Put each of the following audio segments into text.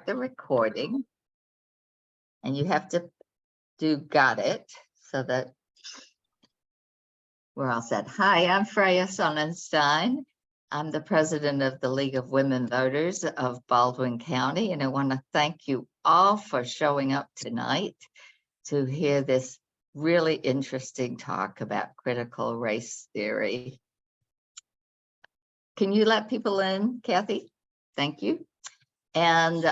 the recording, and you have to do got it so that we're all set. Hi, I'm Freya Sonnenstein. I'm the president of the League of Women Voters of Baldwin County, and I want to thank you all for showing up tonight to hear this really interesting talk about critical race theory. Can you let people in, Kathy? Thank you. And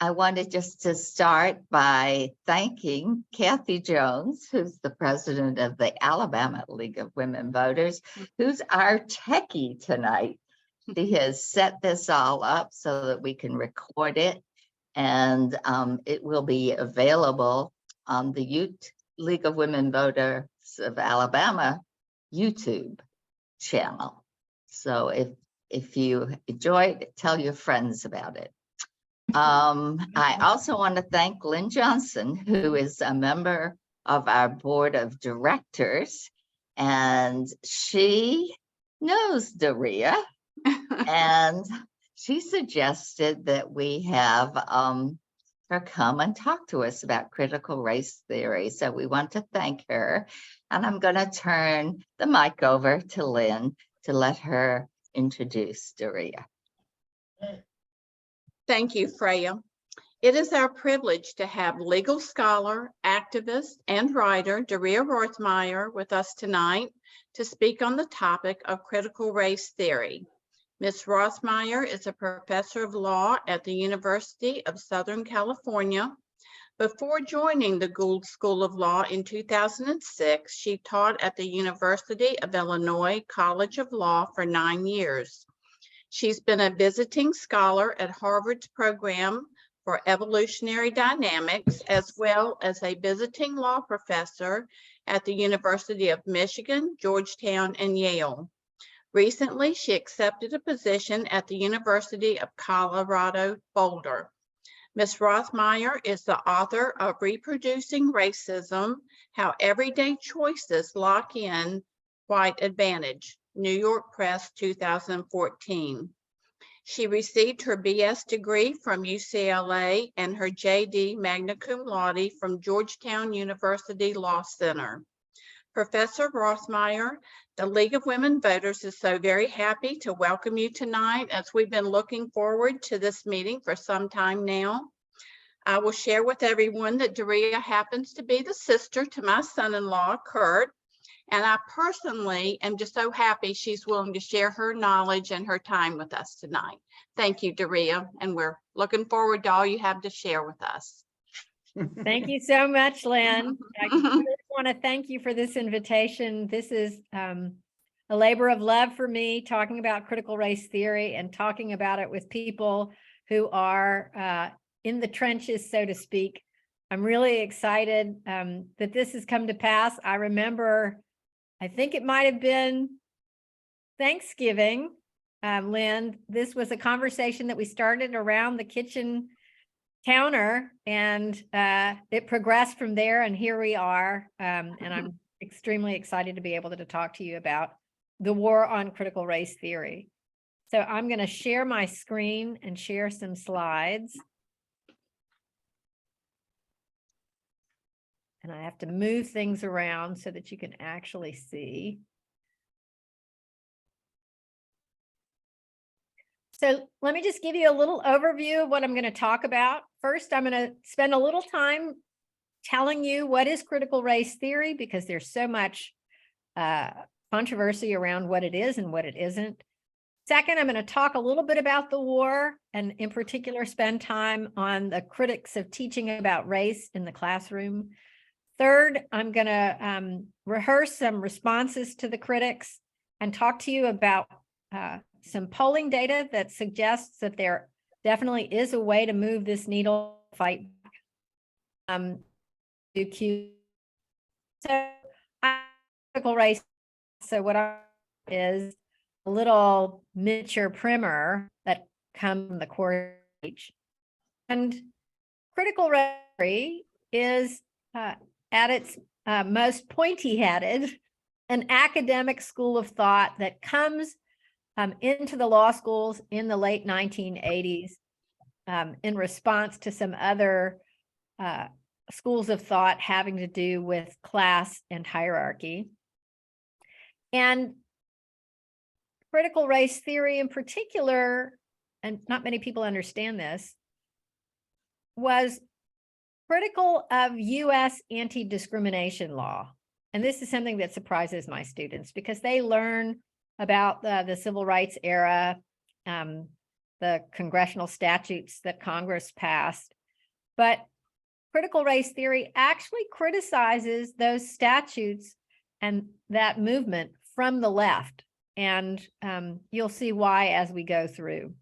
I wanted just to start by thanking Kathy Jones, who's the president of the Alabama League of Women Voters, who's our techie tonight. She has set this all up so that we can record it, and it will be available on the League of Women Voters of Alabama YouTube channel. So if you enjoyed it, tell your friends about it. I also want to thank Lynn Johnson, who is a member of our board of directors, and she knows Daria, and she suggested that we have her come and talk to us about critical race theory. So we want to thank her, and I'm going to turn the mic over to Lynn to let her introduce Daria. Thank you, Freya. It is our privilege to have legal scholar, activist, and writer Daria Roithmayr with us tonight to speak on the topic of critical race theory. Ms. Roithmayr is a professor of law at the University of Southern California. Before joining the Gould School of Law in 2006, she taught at the University of Illinois College of Law for 9 years. She's been a visiting scholar at Harvard's program for evolutionary dynamics, as well as a visiting law professor at the University of Michigan, Georgetown, and Yale. Recently, she accepted a position at the University of Colorado Boulder. Ms. Roithmayr is the author of Reproducing Racism: How Everyday Choices Lock in White Advantage, New York Press, 2014. She received her BS degree from UCLA and her JD magna cum laude from Georgetown University Law Center. Professor Roithmayr, the League of Women Voters is so very happy to welcome you tonight, as we've been looking forward to this meeting for some time now. I will share with everyone that Daria happens to be the sister to my son-in-law, Kurt, and I personally am just so happy she's willing to share her knowledge and her time with us tonight. Thank you, Daria, and we're looking forward to all you have to share with us. Thank you so much, Lynn. I really want to thank you for this invitation. This is a labor of love for me, talking about critical race theory and talking about it with people who are in the trenches, so to speak. I'm really excited that this has come to pass. I remember, I think it might have been Thanksgiving, Lynn. This was a conversation that we started around the kitchen counter, and it progressed from there, and here we are. And I'm extremely excited to be able to talk to you about the war on critical race theory. So I'm going to share my screen and share some slides. And I have to move things around so that you can actually see. So let me just give you a little overview of what I'm going to talk about. First, I'm going to spend a little time telling you what is critical race theory, because there's so much controversy around what it is and what it isn't. Second, I'm going to talk a little bit about the war, and in particular, spend time on the critics of teaching about race in the classroom. Third, I'm going to rehearse some responses to the critics and talk to you about some polling data that suggests that there definitely is a way to move this needle fight. So critical race. So what is a little miniature primer that comes from the course page. And critical race theory is at its most pointy-headed an academic school of thought that comes into the law schools in the late 1980s in response to some other schools of thought having to do with class and hierarchy. And critical race theory in particular, and not many people understand this, was critical of US anti-discrimination law. And this is something that surprises my students because they learn about the civil rights era, the congressional statutes that Congress passed. But critical race theory actually criticizes those statutes and that movement from the left. And you'll see why as we go through.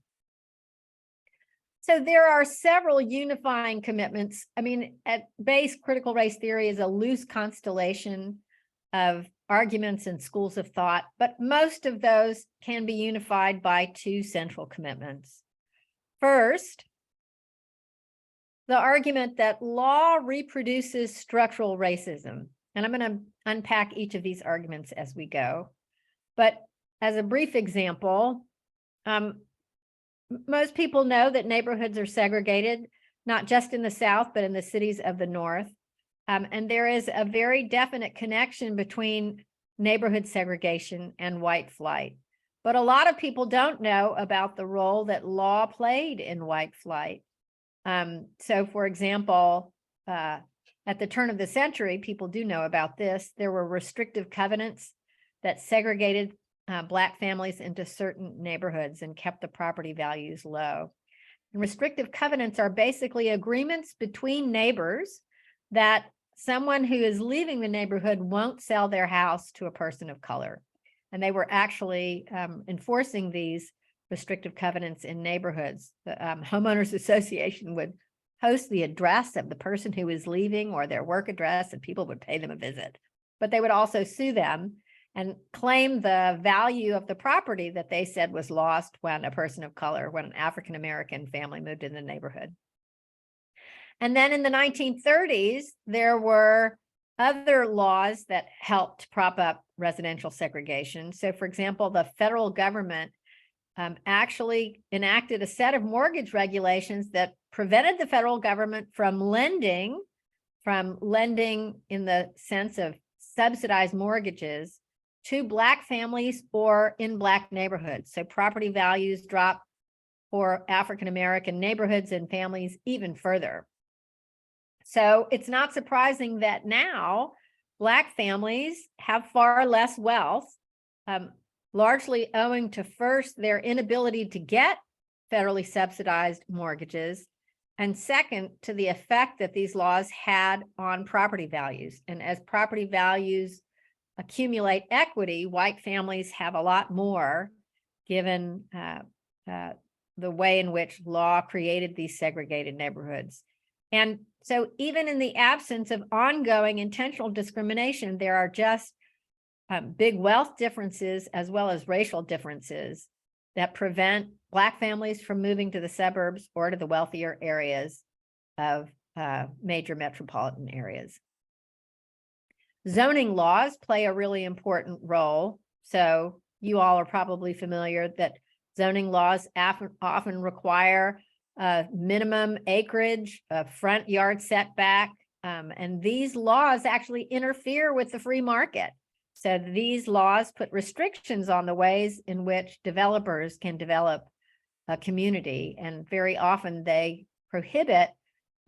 So there are several unifying commitments. I mean, at base, critical race theory is a loose constellation of arguments and schools of thought, but most of those can be unified by two central commitments. First, the argument that law reproduces structural racism. And I'm going to unpack each of these arguments as we go. But as a brief example, most people know that neighborhoods are segregated, not just in the South, but in the cities of the North. And there is a very definite connection between neighborhood segregation and white flight. But a lot of people don't know about the role that law played in white flight. So for example, at the turn of the century, people do know about this, there were restrictive covenants that segregated Black families into certain neighborhoods and kept the property values low. And restrictive covenants are basically agreements between neighbors that someone who is leaving the neighborhood won't sell their house to a person of color. And they were actually enforcing these restrictive covenants in neighborhoods. The homeowners association would post the address of the person who is leaving or their work address, and people would pay them a visit. But they would also sue them and claim the value of the property that they said was lost when a person of color, when an African-American family moved in the neighborhood. And then in the 1930s, there were other laws that helped prop up residential segregation. So for example, the federal government actually enacted a set of mortgage regulations that prevented the federal government from lending in the sense of subsidized mortgages to Black families or in Black neighborhoods. So property values dropped for African-American neighborhoods and families even further. So it's not surprising that now Black families have far less wealth, largely owing to first, their inability to get federally subsidized mortgages, and second, to the effect that these laws had on property values. And as property values accumulate equity, white families have a lot more, given the way in which law created these segregated neighborhoods. And so even in the absence of ongoing intentional discrimination, there are just big wealth differences as well as racial differences that prevent Black families from moving to the suburbs or to the wealthier areas of major metropolitan areas. Zoning laws play a really important role. So you all are probably familiar that zoning laws often require minimum acreage, a front yard setback, and these laws actually interfere with the free market. So these laws put restrictions on the ways in which developers can develop a community, and very often they prohibit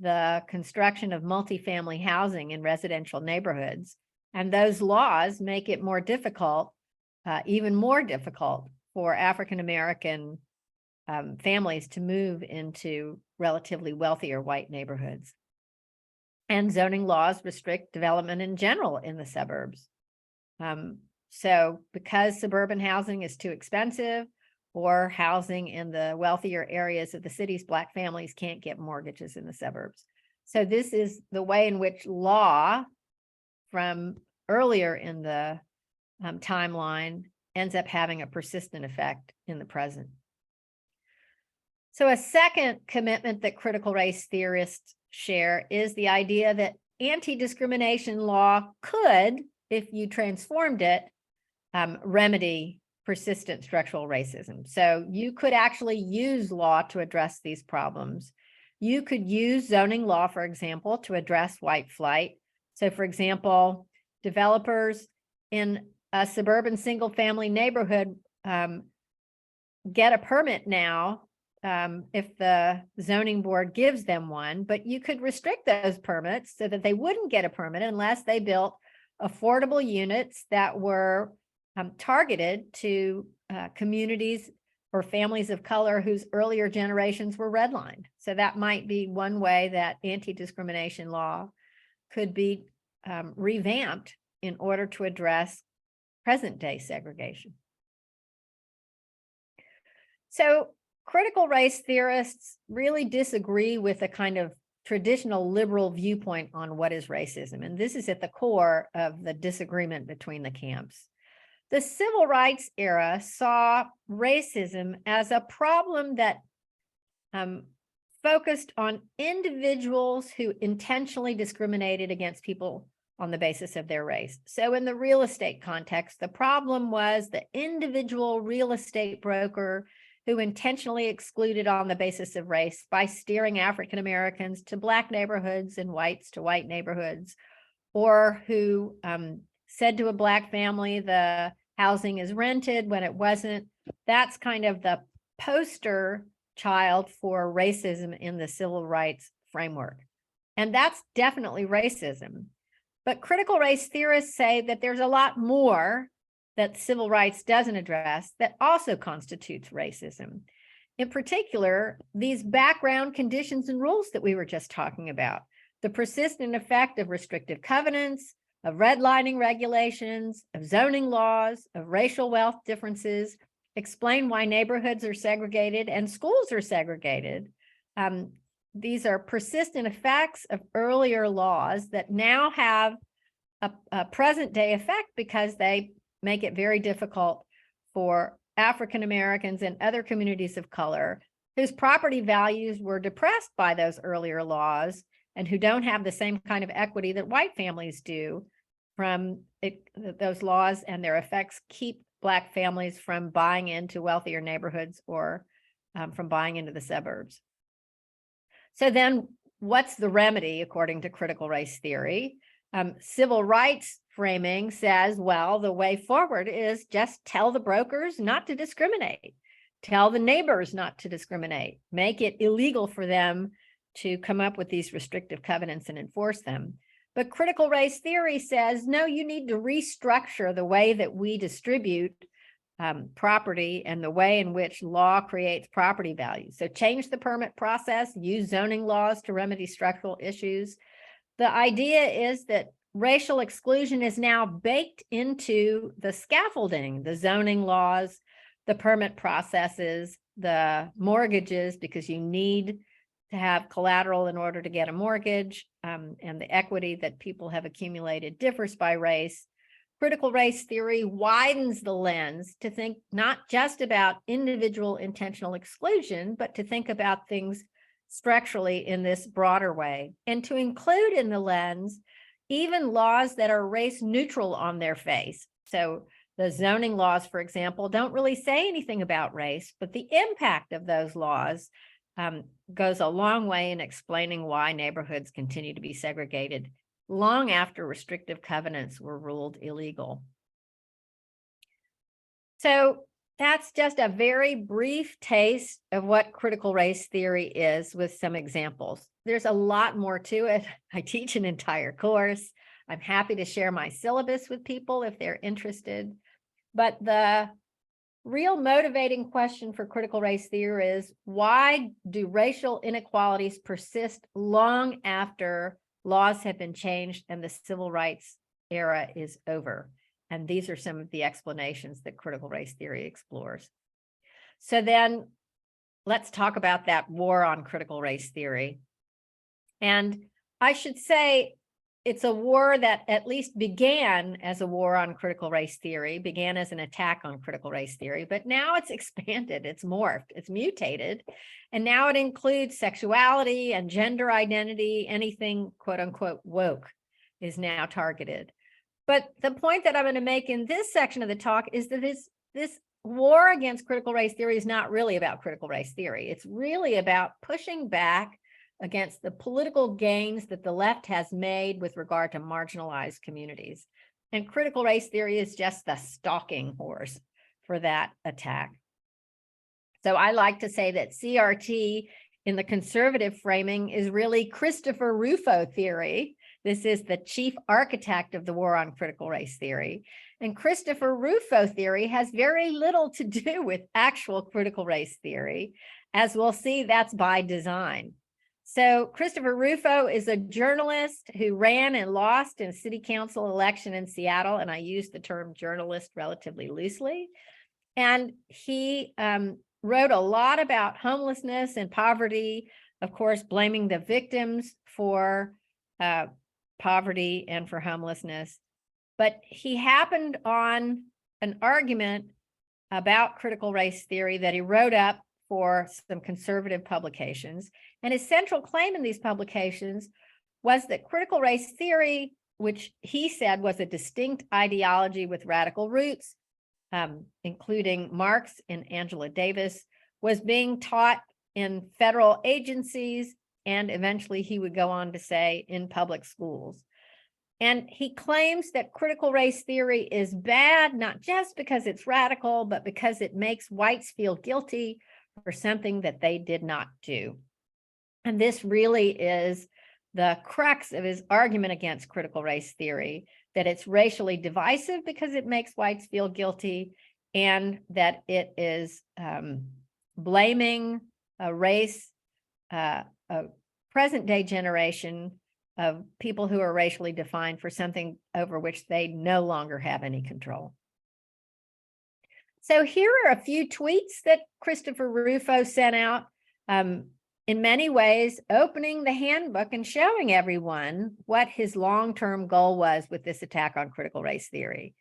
the construction of multifamily housing in residential neighborhoods. And those laws make it more difficult, even more difficult for African-American families to move into relatively wealthier white neighborhoods. And zoning laws restrict development in general in the suburbs. So because suburban housing is too expensive, or housing in the wealthier areas of the cities, Black families can't get mortgages in the suburbs. So this is the way in which law from earlier in the timeline ends up having a persistent effect in the present. So a second commitment that critical race theorists share is the idea that anti-discrimination law could, if you transformed it, remedy persistent structural racism. So you could actually use law to address these problems. You could use zoning law, for example, to address white flight. So for example, developers in a suburban single-family neighborhood get a permit now if the zoning board gives them one, but you could restrict those permits so that they wouldn't get a permit unless they built affordable units that were targeted to communities or families of color whose earlier generations were redlined. So that might be one way that anti-discrimination law could be revamped in order to address present-day segregation. So critical race theorists really disagree with a kind of traditional liberal viewpoint on what is racism. And this is at the core of the disagreement between the camps. The civil rights era saw racism as a problem that focused on individuals who intentionally discriminated against people on the basis of their race. So in the real estate context, the problem was the individual real estate broker who intentionally excluded on the basis of race by steering African Americans to Black neighborhoods and whites to white neighborhoods, or who said to a Black family, the housing is rented when it wasn't. That's kind of the poster child for racism in the civil rights framework. And that's definitely racism. But critical race theorists say that there's a lot more that civil rights doesn't address that also constitutes racism. In particular, these background conditions and rules that we were just talking about, the persistent effect of restrictive covenants, of redlining regulations, of zoning laws, of racial wealth differences, explain why neighborhoods are segregated and schools are segregated. These are persistent effects of earlier laws that now have a present day effect because they make it very difficult for African Americans and other communities of color whose property values were depressed by those earlier laws and who don't have the same kind of equity that white families do from those laws, and their effects keep Black families from buying into wealthier neighborhoods or from buying into the suburbs. So then what's the remedy according to critical race theory? Civil rights framing says, well, the way forward is just tell the brokers not to discriminate, tell the neighbors not to discriminate, make it illegal for them to come up with these restrictive covenants and enforce them. But critical race theory says, no, you need to restructure the way that we distribute property and the way in which law creates property values. So change the permit process, use zoning laws to remedy structural issues. The idea is that racial exclusion is now baked into the scaffolding, the zoning laws, the permit processes, the mortgages, because you need to have collateral in order to get a mortgage, and the equity that people have accumulated differs by race. Critical race theory widens the lens to think not just about individual intentional exclusion, but to think about things structurally in this broader way, and to include in the lens even laws that are race neutral on their face. So the zoning laws, for example, don't really say anything about race, but the impact of those laws goes a long way in explaining why neighborhoods continue to be segregated long after restrictive covenants were ruled illegal. So that's just a very brief taste of what critical race theory is with some examples. There's a lot more to it. I teach an entire course. I'm happy to share my syllabus with people if they're interested. But the real motivating question for critical race theory is, why do racial inequalities persist long after laws have been changed and the civil rights era is over? And these are some of the explanations that critical race theory explores. So then let's talk about that war on critical race theory. And I should say it's a war that at least began as a war on critical race theory, began as an attack on critical race theory, but now it's expanded, it's morphed, it's mutated, and now it includes sexuality and gender identity. Anything quote unquote woke is now targeted. But the point that I'm going to make in this section of the talk is that this war against critical race theory is not really about critical race theory. It's really about pushing back against the political gains that the left has made with regard to marginalized communities. And critical race theory is just the stalking horse for that attack. So I like to say that CRT in the conservative framing is really Christopher Rufo theory. This is the chief architect of the war on critical race theory. And Christopher Rufo theory has very little to do with actual critical race theory. As we'll see, that's by design. So Christopher Rufo is a journalist who ran and lost in a city council election in Seattle, and I use the term journalist relatively loosely. And he wrote a lot about homelessness and poverty, of course, blaming the victims for poverty and for homelessness. But he happened on an argument about critical race theory that he wrote up for some conservative publications. And his central claim in these publications was that critical race theory, which he said was a distinct ideology with radical roots, including Marx and Angela Davis, was being taught in federal agencies, and eventually he would go on to say in public schools. And he claims that critical race theory is bad, not just because it's radical, but because it makes whites feel guilty for something that they did not do. And this really is the crux of his argument against critical race theory, that it's racially divisive because it makes whites feel guilty, and that it is blaming a race, a present-day generation of people who are racially defined for something over which they no longer have any control. So here are a few tweets that Christopher Rufo sent out, in many ways opening the handbook and showing everyone what his long-term goal was with this attack on critical race theory.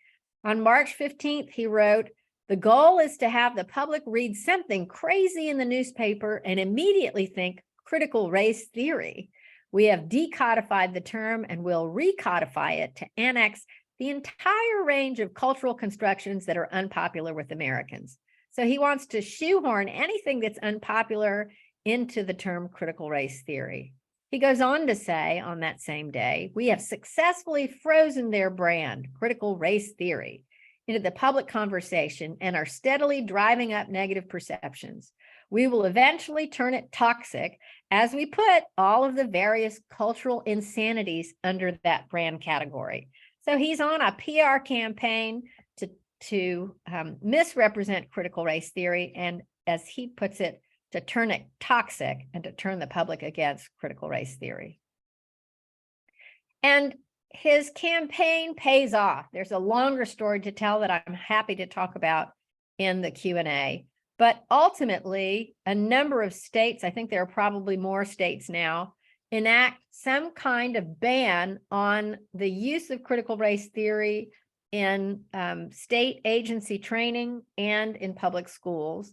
On March 15th, he wrote, "The goal is to have the public read something crazy in the newspaper and immediately think critical race theory. We have decodified the term and will recodify it to annex the entire range of cultural constructions that are unpopular with Americans." So he wants to shoehorn anything that's unpopular into the term critical race theory. He goes on to say on that same day, "We have successfully frozen their brand, critical race theory, into the public conversation and are steadily driving up negative perceptions. We will eventually turn it toxic as we put all of the various cultural insanities under that brand category." So he's on a PR campaign to misrepresent critical race theory, and as he puts it, to turn it toxic and to turn the public against critical race theory. And his campaign pays off. There's a longer story to tell that I'm happy to talk about in the Q&A. But ultimately, a number of states, I think there are probably more states now, enact some kind of ban on the use of critical race theory in state agency training and in public schools.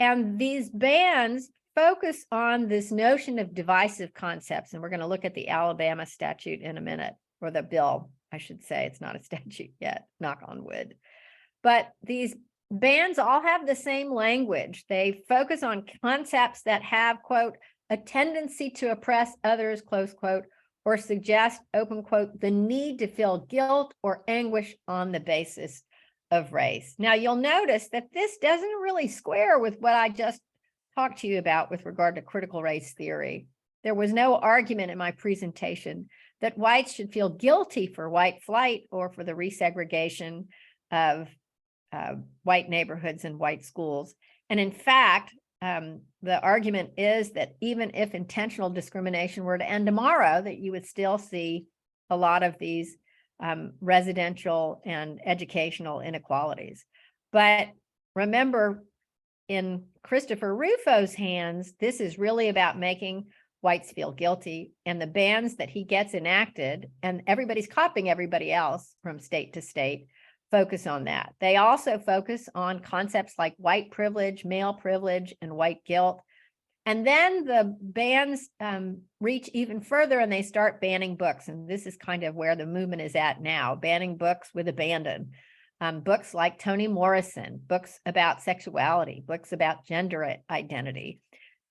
And these bans focus on this notion of divisive concepts. And we're going to look at the Alabama statute in a minute, or the bill, I should say. It's not a statute yet, knock on wood. But these bans all have the same language. They focus on concepts that have, quote, a tendency to oppress others, close quote, or suggest, open quote, the need to feel guilt or anguish on the basis of race. Now, you'll notice that this doesn't really square with what I just talked to you about with regard to critical race theory. There was no argument in my presentation that whites should feel guilty for white flight or for the resegregation of white neighborhoods and white schools. And in fact, the argument is that even if intentional discrimination were to end tomorrow, that you would still see a lot of these residential and educational inequalities. But remember, in Christopher Rufo's hands, this is really about making whites feel guilty, and the bans that he gets enacted, and everybody's copying everybody else from state to state, focus on that. They also focus on concepts like white privilege, male privilege, and white guilt. And then the bans reach even further, and they start banning books. And this is kind of where the movement is at now, banning books with abandon. Books like Toni Morrison, books about sexuality, books about gender identity.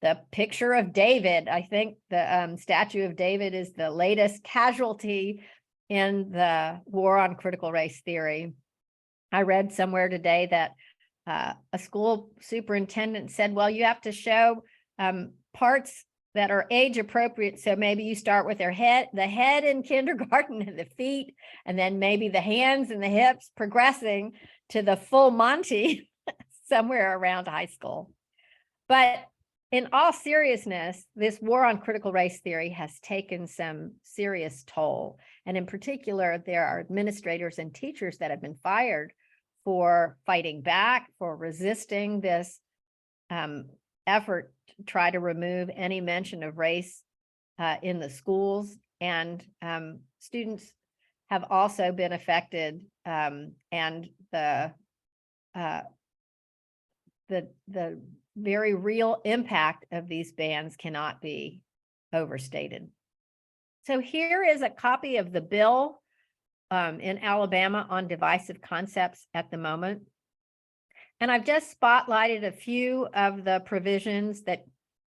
the picture of David. I think the statue of David is the latest casualty in the war on critical race theory. I read somewhere today that a school superintendent said, well, you have to show parts that are age appropriate. So maybe you start with the head in kindergarten and the feet, and then maybe the hands and the hips, progressing to the full Monty somewhere around high school. But in all seriousness, this war on critical race theory has taken some serious toll. And in particular, there are administrators and teachers that have been fired for fighting back, for resisting this effort to try to remove any mention of race in the schools. And students have also been affected, and the very real impact of these bans cannot be overstated. So here is a copy of the bill in Alabama on divisive concepts at the moment. And I've just spotlighted a few of the provisions that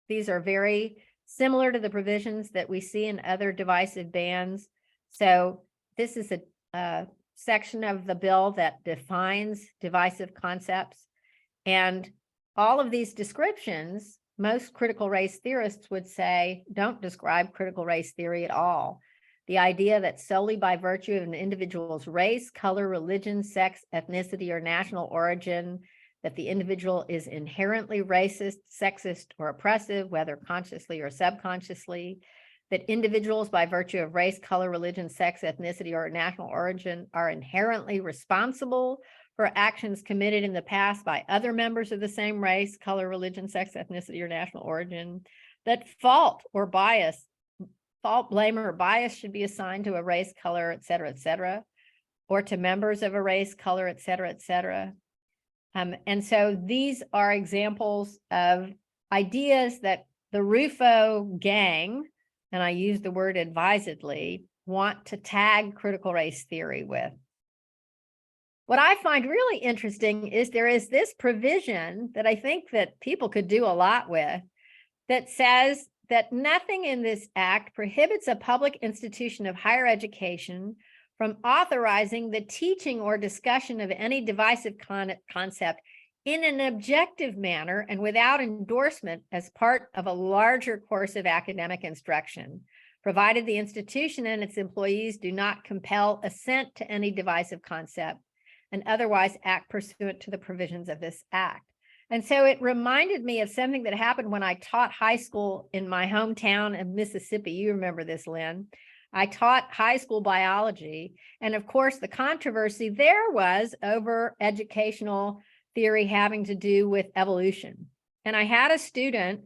these are very similar to the provisions that we see in other divisive bans. So this is a section of the bill that defines divisive concepts. And all of these descriptions, most critical race theorists would say, don't describe critical race theory at all. The idea that solely by virtue of an individual's race, color, religion, sex, ethnicity, or national origin, that the individual is inherently racist, sexist, or oppressive, whether consciously or subconsciously, that individuals by virtue of race, color, religion, sex, ethnicity, or national origin are inherently responsible for actions committed in the past by other members of the same race, color, religion, sex, ethnicity, or national origin, that fault, blame, or bias should be assigned to a race, color, et cetera, or to members of a race, color, et cetera. And so these are examples of ideas that the Rufo gang, and I use the word advisedly, want to tag critical race theory with. What I find really interesting is there is this provision that I think that people could do a lot with that says that nothing in this act prohibits a public institution of higher education from authorizing the teaching or discussion of any divisive concept in an objective manner and without endorsement as part of a larger course of academic instruction, provided the institution and its employees do not compel assent to any divisive concept and otherwise act pursuant to the provisions of this act. And so it reminded me of something that happened when I taught high school in my hometown of Mississippi. You remember this, Lynn. I taught high school biology. And of course, the controversy there was over educational theory having to do with evolution. And I had a student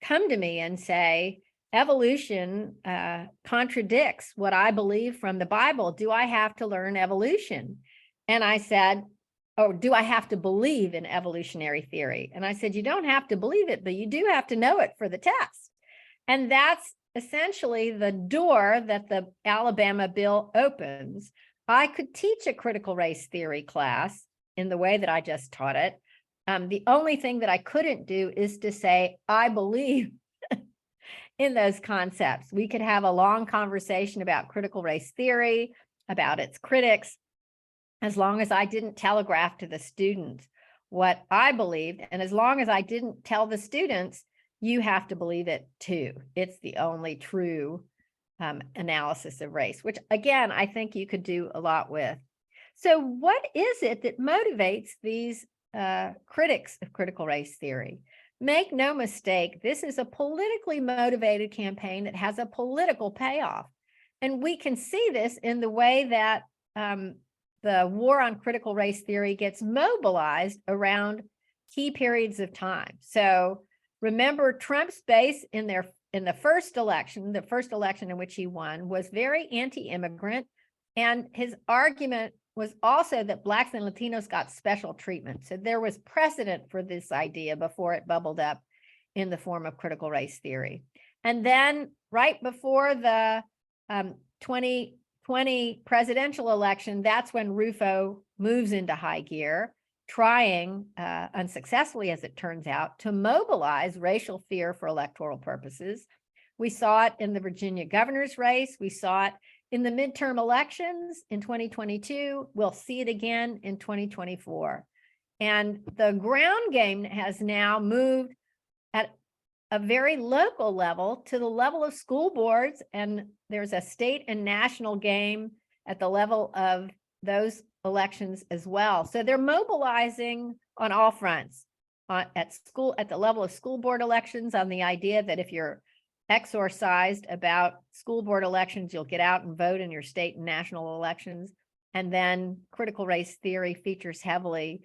come to me and say, evolution contradicts what I believe from the Bible. Do I have to learn evolution? And I said, oh, do I have to believe in evolutionary theory? And I said, you don't have to believe it, but you do have to know it for the test. And that's essentially the door that the Alabama bill opens. I could teach a critical race theory class in the way that I just taught it. The only thing that I couldn't do is to say, I believe in those concepts. We could have a long conversation about critical race theory, about its critics, as long as I didn't telegraph to the students what I believed. And as long as I didn't tell the students, you have to believe it too. It's the only true analysis of race, which again, I think you could do a lot with. So what is it that motivates these critics of critical race theory? Make no mistake, this is a politically motivated campaign that has a political payoff. And we can see this in the way that the war on critical race theory gets mobilized around key periods of time. So remember, Trump's base in the first election in which he won, was very anti-immigrant. And his argument was also that Blacks and Latinos got special treatment. So there was precedent for this idea before it bubbled up in the form of critical race theory. And then right before the 2020 presidential election, that's when Rufo moves into high gear. trying, unsuccessfully as it turns out, to mobilize racial fear for electoral purposes. We saw it in the Virginia governor's race. We saw it in the midterm elections in 2022. We'll see it again in 2024. And the ground game has now moved at a very local level to the level of school boards. And there's a state and national game at the level of those elections as well. So they're mobilizing on all fronts, at the level of school board elections, on the idea that if you're exorcised about school board elections, you'll get out and vote in your state and national elections. And then critical race theory features heavily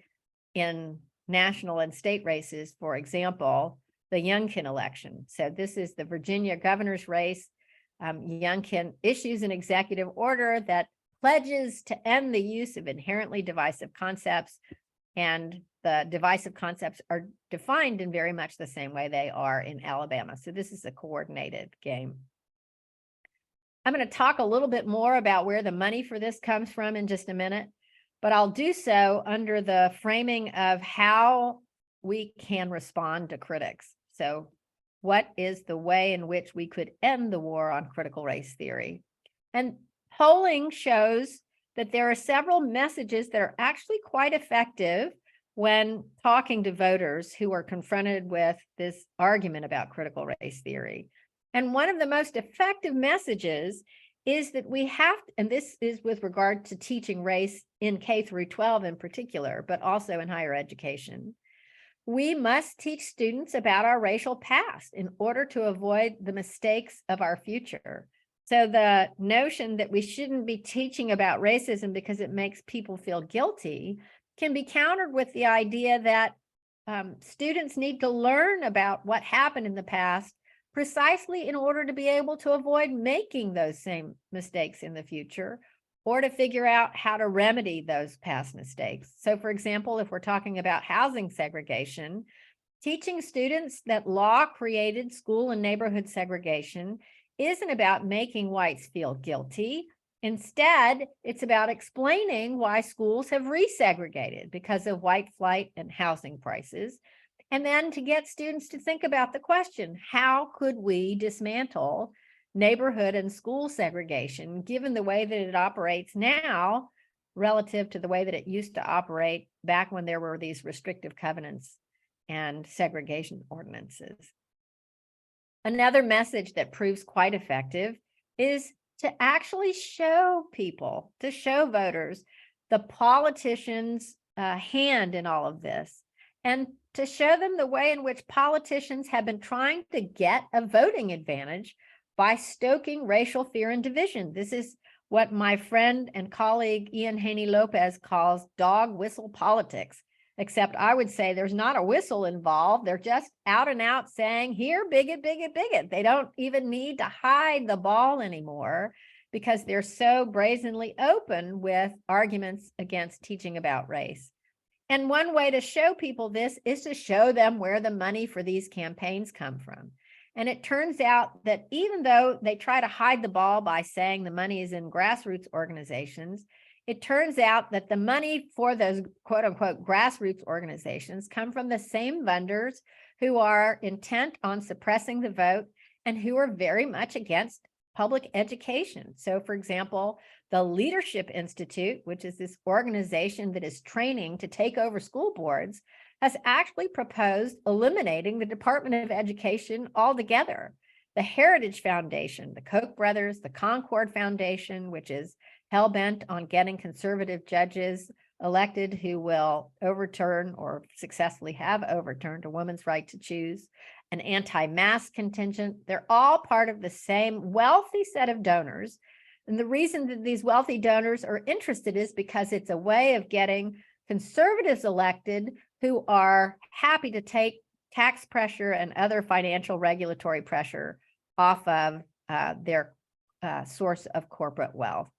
in national and state races, for example, the Youngkin election. So this is the Virginia governor's race. Youngkin issues an executive order that pledges to end the use of inherently divisive concepts, and the divisive concepts are defined in very much the same way they are in Alabama. So this is a coordinated game. I'm going to talk a little bit more about where the money for this comes from in just a minute, but I'll do so under the framing of how we can respond to critics. So what is the way in which we could end the war on critical race theory? And polling shows that there are several messages that are actually quite effective when talking to voters who are confronted with this argument about critical race theory. And one of the most effective messages is that we have, and this is with regard to teaching race in K through 12 in particular, but also in higher education, we must teach students about our racial past in order to avoid the mistakes of our future. So the notion that we shouldn't be teaching about racism because it makes people feel guilty can be countered with the idea that students need to learn about what happened in the past precisely in order to be able to avoid making those same mistakes in the future, or to figure out how to remedy those past mistakes. So for example, if we're talking about housing segregation, teaching students that law created school and neighborhood segregation isn't about making whites feel guilty. Instead, it's about explaining why schools have resegregated because of white flight and housing prices. And then to get students to think about the question, how could we dismantle neighborhood and school segregation, given the way that it operates now relative to the way that it used to operate back when there were these restrictive covenants and segregation ordinances. Another message that proves quite effective is to actually show people, to show voters, the politicians' hand in all of this, and to show them the way in which politicians have been trying to get a voting advantage by stoking racial fear and division. This is what my friend and colleague Ian Haney Lopez calls dog whistle politics, except I would say there's not a whistle involved. They're just out and out saying, here, bigot, bigot, bigot. They don't even need to hide the ball anymore because they're so brazenly open with arguments against teaching about race. And one way to show people this is to show them where the money for these campaigns come from. And it turns out that even though they try to hide the ball by saying the money is in grassroots organizations, it turns out that the money for those quote unquote grassroots organizations come from the same vendors who are intent on suppressing the vote and who are very much against public education. So for example, the Leadership Institute, which is this organization that is training to take over school boards, has actually proposed eliminating the Department of Education altogether. The Heritage Foundation, the Koch brothers, the Concord Foundation, which is hell-bent on getting conservative judges elected who will overturn or successfully have overturned a woman's right to choose, an anti-mask contingent, they're all part of the same wealthy set of donors. And the reason that these wealthy donors are interested is because it's a way of getting conservatives elected who are happy to take tax pressure and other financial regulatory pressure off of their source of corporate wealth.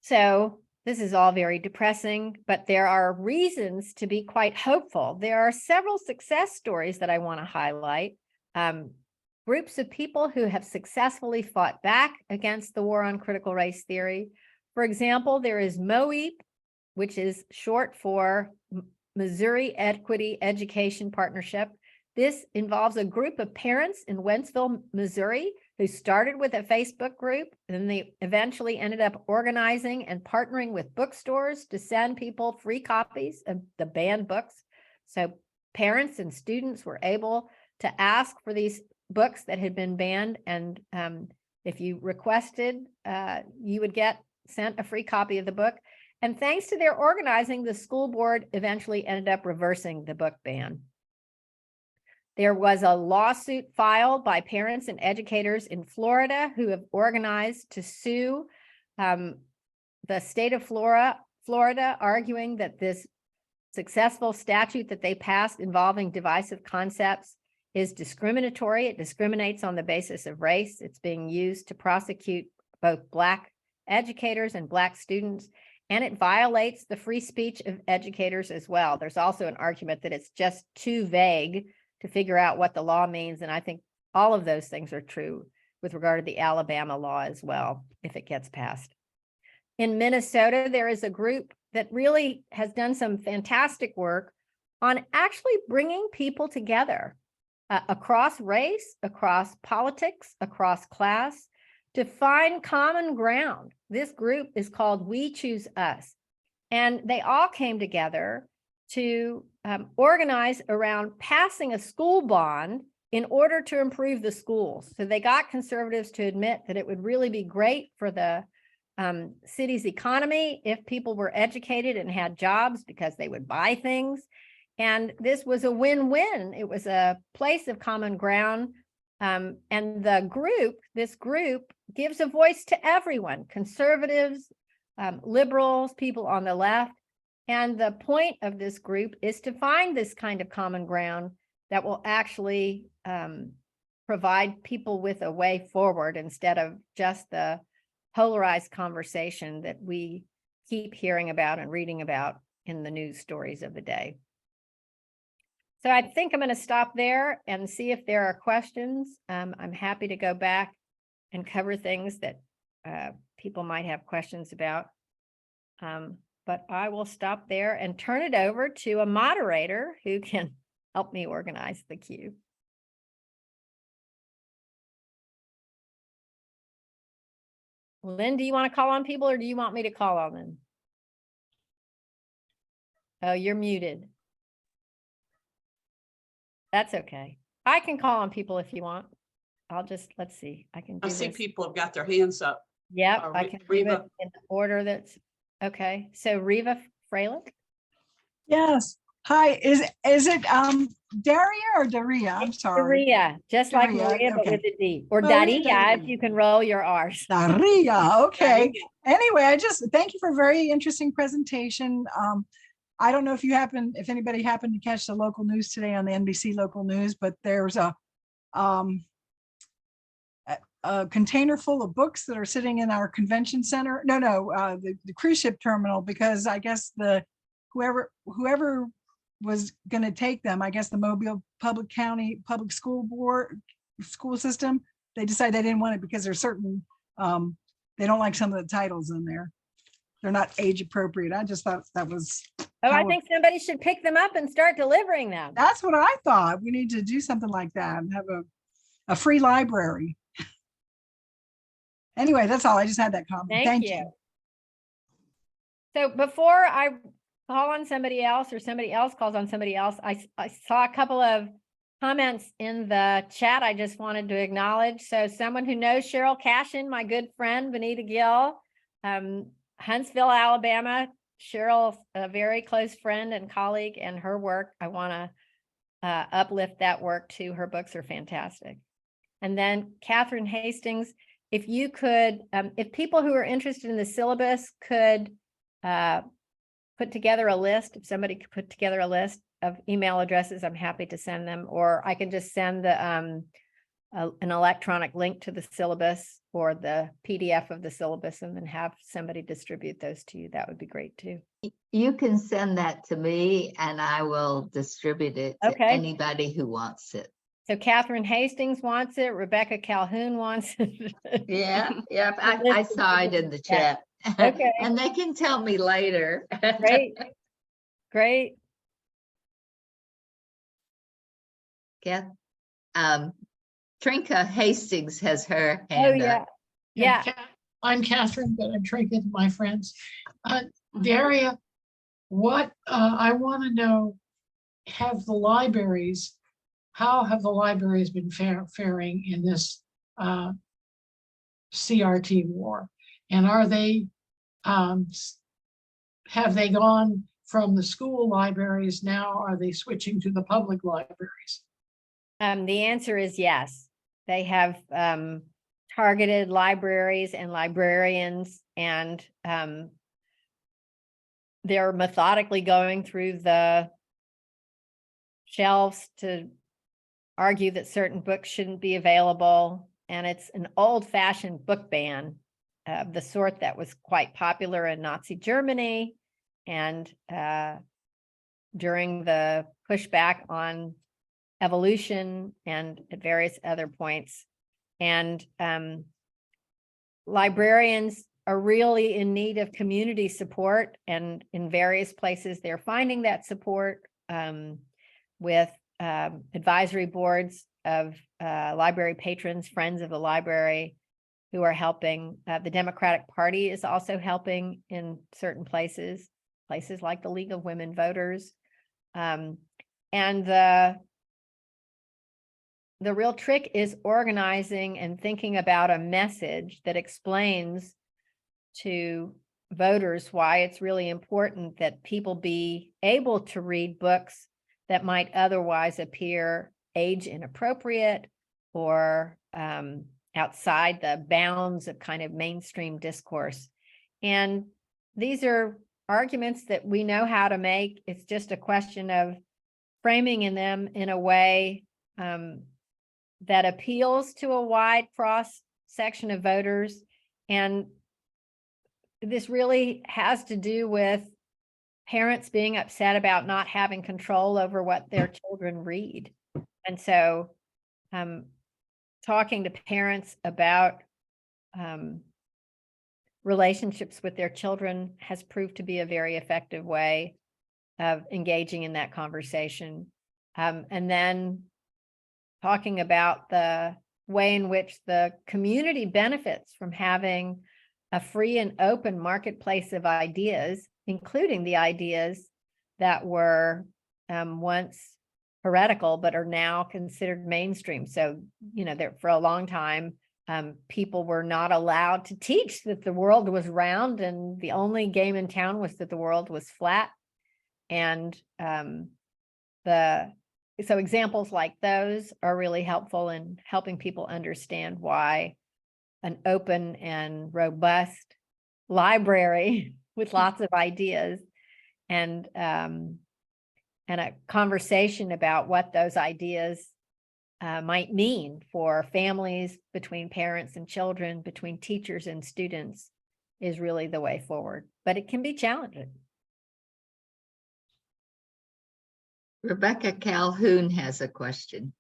So this is all very depressing, but there are reasons to be quite hopeful. There are several success stories that I want to highlight. Groups of people who have successfully fought back against the war on critical race theory. For example, there is MOEP, which is short for Missouri Equity Education Partnership. This involves a group of parents in Wentzville, Missouri, who started with a Facebook group, and they eventually ended up organizing and partnering with bookstores to send people free copies of the banned books. So parents and students were able to ask for these books that had been banned, and if you requested, you would get sent a free copy of the book. And thanks to their organizing, the school board eventually ended up reversing the book ban. There was a lawsuit filed by parents and educators in Florida who have organized to sue the state of Florida, arguing that this successful statute that they passed involving divisive concepts is discriminatory. It discriminates on the basis of race. It's being used to prosecute both Black educators and Black students, and it violates the free speech of educators as well. There's also an argument that it's just too vague to figure out what the law means. And I think all of those things are true with regard to the Alabama law as well, if it gets passed. In Minnesota, there is a group that really has done some fantastic work on actually bringing people together across race, across politics, across class, to find common ground. This group is called We Choose Us. And they all came together to organize around passing a school bond in order to improve the schools. So they got conservatives to admit that it would really be great for the city's economy if people were educated and had jobs, because they would buy things. And this was a win-win. It was a place of common ground. And this group gives a voice to everyone, conservatives, liberals, people on the left. And the point of this group is to find this kind of common ground that will actually provide people with a way forward instead of just the polarized conversation that we keep hearing about and reading about in the news stories of the day. So I think I'm going to stop there and see if there are questions. I'm happy to go back and cover things that people might have questions about. But I will stop there and turn it over to a moderator who can help me organize the queue. Lynn, do you want to call on people, or do you want me to call on them? Oh, you're muted. That's okay. I can call on people if you want. Let's see. I can do I see this. people have got their hands up. Yep, I can do it Reva. in the order that's okay. So Reva Freilich. Yes. Hi. Is it Daria or Daria? I'm sorry. Daria, just like Daria, Maria, but okay. with a D. Or Maria, Daria, if you can roll your R's. Daria. Okay. Anyway, I just thank you for a very interesting presentation. I don't know if anybody happened to catch the local news today on the NBC local news, but there's a container full of books that are sitting in our convention center. The cruise ship terminal, because I guess whoever was going to take them, I guess the Mobile Public School System, they decided they didn't want it because there's certain, they don't like some of the titles in there. They're not age appropriate. I just thought that was. Oh, I think somebody should pick them up and start delivering them. That's what I thought. We need to do something like that and have a free library. Anyway, that's all. I just had that comment. Thank you. So before I call on somebody else or somebody else calls on somebody else, I saw a couple of comments in the chat I just wanted to acknowledge. So someone who knows Cheryl Cashin, my good friend, Benita Gill, Huntsville, Alabama. Cheryl's a very close friend and colleague, and her work, I want to uplift that work too. Her books are fantastic. And then Catherine Hastings, if you could, if people who are interested in the syllabus could put together a list, if somebody could put together a list of email addresses, I'm happy to send them, or I can just send the an electronic link to the syllabus or the PDF of the syllabus and then have somebody distribute those to you. That would be great too. You can send that to me and I will distribute it to anybody who wants it. So Catherine Hastings wants it. Rebecca Calhoun wants it. Yeah, I saw it in the chat. Okay. And they can tell me later. Great. Great. Kath, Trinka Hastings has her Oh, hand yeah. up. Yeah. I'm Catherine, but I'm Trinket, my friends. Daria, what I want to know, how have the libraries been faring in this CRT war? And are they, have they gone from the school libraries now? Are they switching to the public libraries? The answer is yes. They have targeted libraries and librarians, and they're methodically going through the shelves to argue that certain books shouldn't be available. And it's an old-fashioned book ban, the sort that was quite popular in Nazi Germany and during the pushback on evolution and at various other points. And librarians are really in need of community support, and in various places they're finding that support with advisory boards of library patrons, friends of the library, who are helping. The Democratic Party is also helping in certain places like the League of Women Voters. And the real trick is organizing and thinking about a message that explains to voters why it's really important that people be able to read books that might otherwise appear age inappropriate or outside the bounds of kind of mainstream discourse. And these are arguments that we know how to make. It's just a question of framing in them in a way that appeals to a wide cross section of voters. And this really has to do with parents being upset about not having control over what their children read. And so talking to parents about relationships with their children has proved to be a very effective way of engaging in that conversation. And then talking about the way in which the community benefits from having a free and open marketplace of ideas, including the ideas that were once heretical but are now considered mainstream. So, there for a long time, people were not allowed to teach that the world was round, and the only game in town was that the world was flat. And so examples like those are really helpful in helping people understand why an open and robust library with lots of ideas and a conversation about what those ideas might mean for families, between parents and children, between teachers and students, is really the way forward. But it can be challenging. Rebecca Calhoun has a question.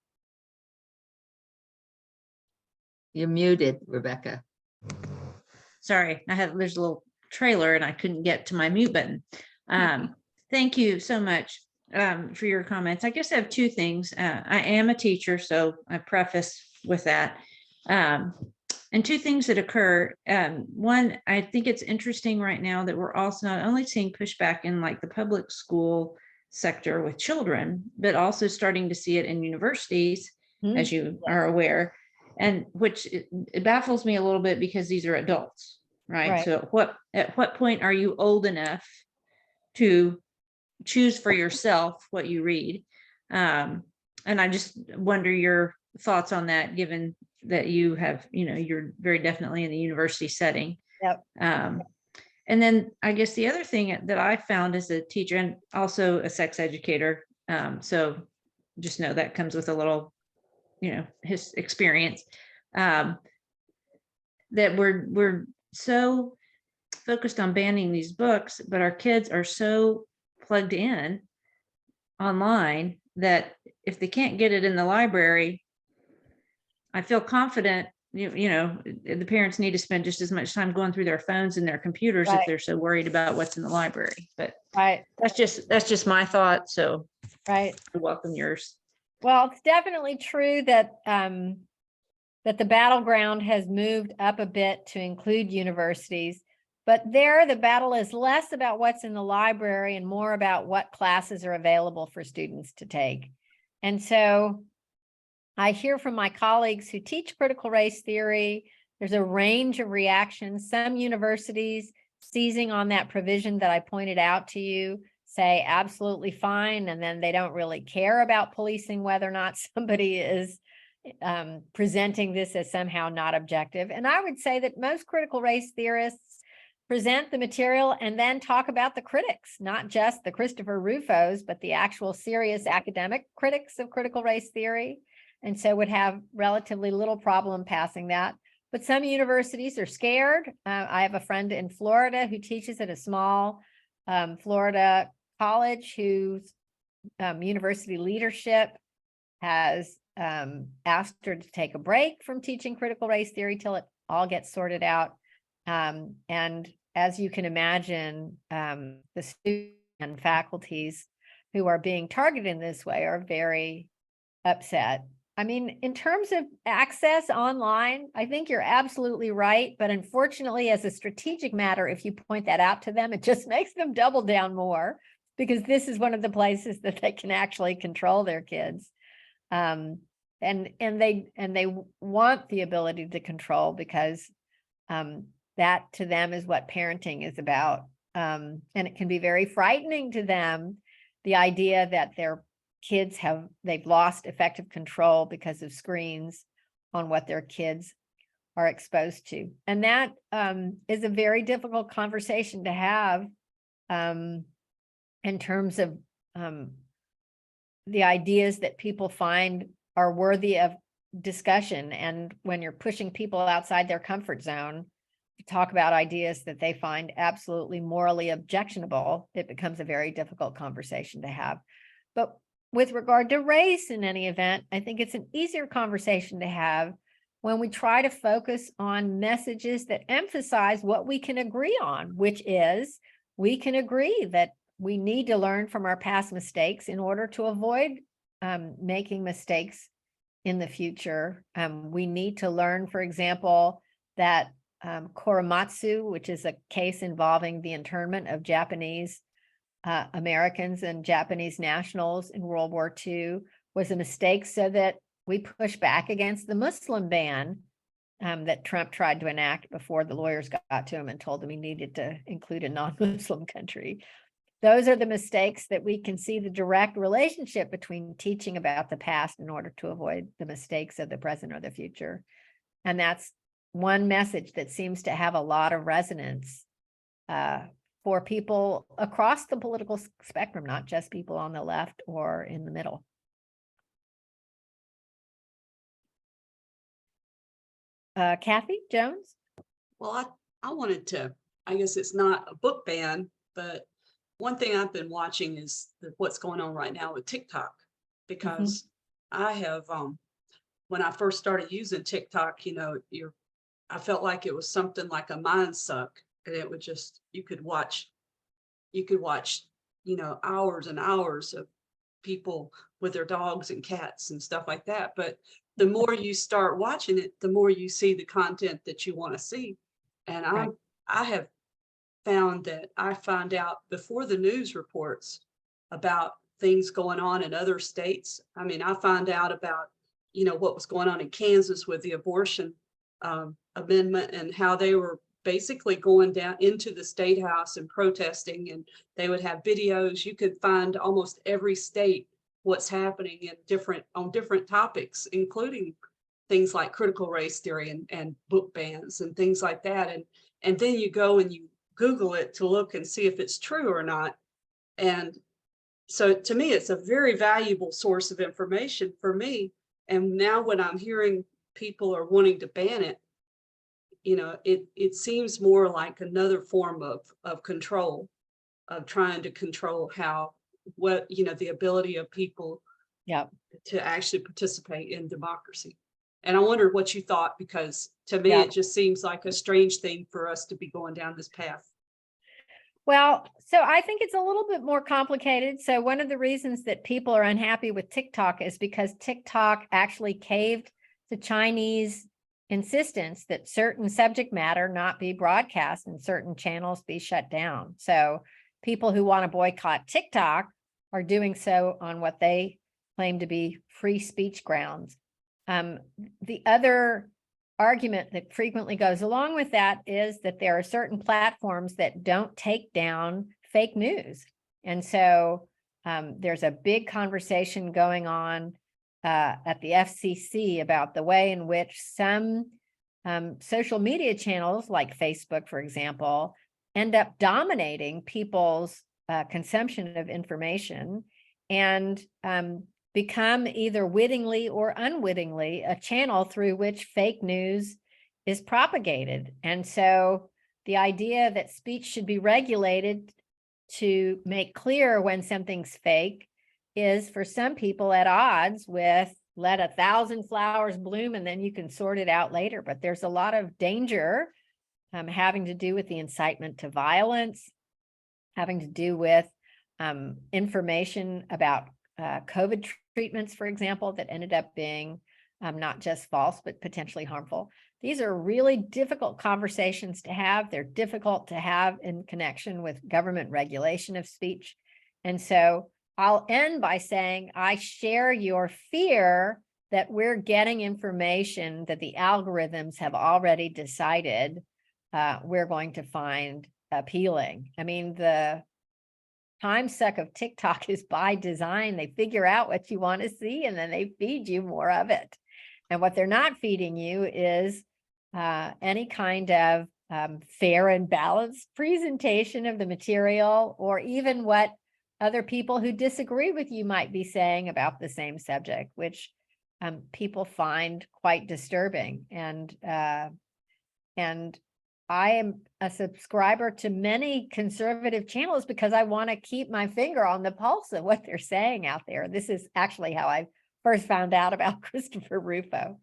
You're muted, Rebecca. Sorry, there's a little trailer and I couldn't get to my mute button. Thank you so much for your comments. I guess I have two things. I am a teacher, so I preface with that. And two things that occur. One, I think it's interesting right now that we're also not only seeing pushback in like the public school sector with children, but also starting to see it in universities, as you are aware, and which it baffles me a little bit because these are adults, right? So at what point are you old enough to choose for yourself what you read? And I just wonder your thoughts on that, given that you have, you're very definitely in the university setting. Yep. And then I guess the other thing that I found as a teacher and also a sex educator, so just know that comes with a little, his experience, that we're so focused on banning these books, but our kids are so plugged in online that if they can't get it in the library, I feel confident you know, the parents need to spend just as much time going through their phones and their computers if Right. they're so worried about what's in the library. But Right, that's just my thought. So right. I welcome yours. Well, it's definitely true that that the battleground has moved up a bit to include universities, but there the battle is less about what's in the library and more about what classes are available for students to take. And so I hear from my colleagues who teach critical race theory, there's a range of reactions. Some universities seizing on that provision that I pointed out to you say absolutely fine, and then they don't really care about policing whether or not somebody is presenting this as somehow not objective. And I would say that most critical race theorists present the material and then talk about the critics, not just the Christopher Rufos, but the actual serious academic critics of critical race theory. And so would have relatively little problem passing that. But some universities are scared. I have a friend in Florida who teaches at a small Florida college whose university leadership has asked her to take a break from teaching critical race theory till it all gets sorted out. And as you can imagine, the students and faculties who are being targeted in this way are very upset. I mean, in terms of access online, I think you're absolutely right. But unfortunately, as a strategic matter, if you point that out to them, it just makes them double down more, because this is one of the places that they can actually control their kids. And they want the ability to control, because that to them is what parenting is about. And it can be very frightening to them, the idea that their kids they've lost effective control because of screens on what their kids are exposed to. And that is a very difficult conversation to have in terms of the ideas that people find are worthy of discussion. And when you're pushing people outside their comfort zone to talk about ideas that they find absolutely morally objectionable, it becomes a very difficult conversation to have. But with regard to race, in any event, I think it's an easier conversation to have when we try to focus on messages that emphasize what we can agree on, which is we can agree that we need to learn from our past mistakes in order to avoid making mistakes in the future. We need to learn, for example, that Korematsu, which is a case involving the internment of Japanese Americans and Japanese nationals in World War II, was a mistake, so that we push back against the Muslim ban that Trump tried to enact before the lawyers got to him and told him he needed to include a non-Muslim country. Those are the mistakes that we can see the direct relationship between teaching about the past in order to avoid the mistakes of the present or the future. And that's one message that seems to have a lot of resonance for people across the political spectrum, not just people on the left or in the middle. Kathy Jones? Well, I wanted to, I guess it's not a book ban, but one thing I've been watching is what's going on right now with TikTok, because I have, when I first started using TikTok, you know, I felt like it was something like a mind suck, and it would just, you could watch, you know, hours and hours of people with their dogs and cats and stuff like that. But the more you start watching it, the more you see the content that you want to see. And I have found that I find out before the news reports about things going on in other states. I mean, I found out about, you know, what was going on in Kansas with the abortion amendment, and how they were basically going down into the state house and protesting, and they would have videos. You could find almost every state what's happening in on different topics, including things like critical race theory and book bans and things like that. And then you go and you Google it to look and see if it's true or not. And so to me, it's a very valuable source of information for me. And now when I'm hearing people are wanting to ban it, you know, it seems more like another form of control, of trying to control the ability of people Yep. to actually participate in democracy. And I wondered what you thought, because to me, Yeah. it just seems like a strange thing for us to be going down this path. Well, so I think it's a little bit more complicated. So one of the reasons that people are unhappy with TikTok is because TikTok actually caved to Chinese insistence that certain subject matter not be broadcast and certain channels be shut down. So people who want to boycott TikTok are doing so on what they claim to be free speech grounds. The other argument that frequently goes along with that is that there are certain platforms that don't take down fake news. And so there's a big conversation going on at the FCC about the way in which some social media channels like Facebook, for example, end up dominating people's consumption of information and become either wittingly or unwittingly a channel through which fake news is propagated. And so the idea that speech should be regulated to make clear when something's fake is for some people at odds with let 1,000 flowers bloom and then you can sort it out later. But there's a lot of danger having to do with the incitement to violence, having to do with information about COVID treatments, for example, that ended up being not just false, but potentially harmful. These are really difficult conversations to have. They're difficult to have in connection with government regulation of speech. And so I'll end by saying I share your fear that we're getting information that the algorithms have already decided we're going to find appealing. I mean, the time suck of TikTok is by design. They figure out what you want to see and then they feed you more of it. And what they're not feeding you is any kind of fair and balanced presentation of the material, or even what other people who disagree with you might be saying about the same subject, which people find quite disturbing. And I am a subscriber to many conservative channels because I want to keep my finger on the pulse of what they're saying out there. This is actually how I first found out about Christopher Rufo.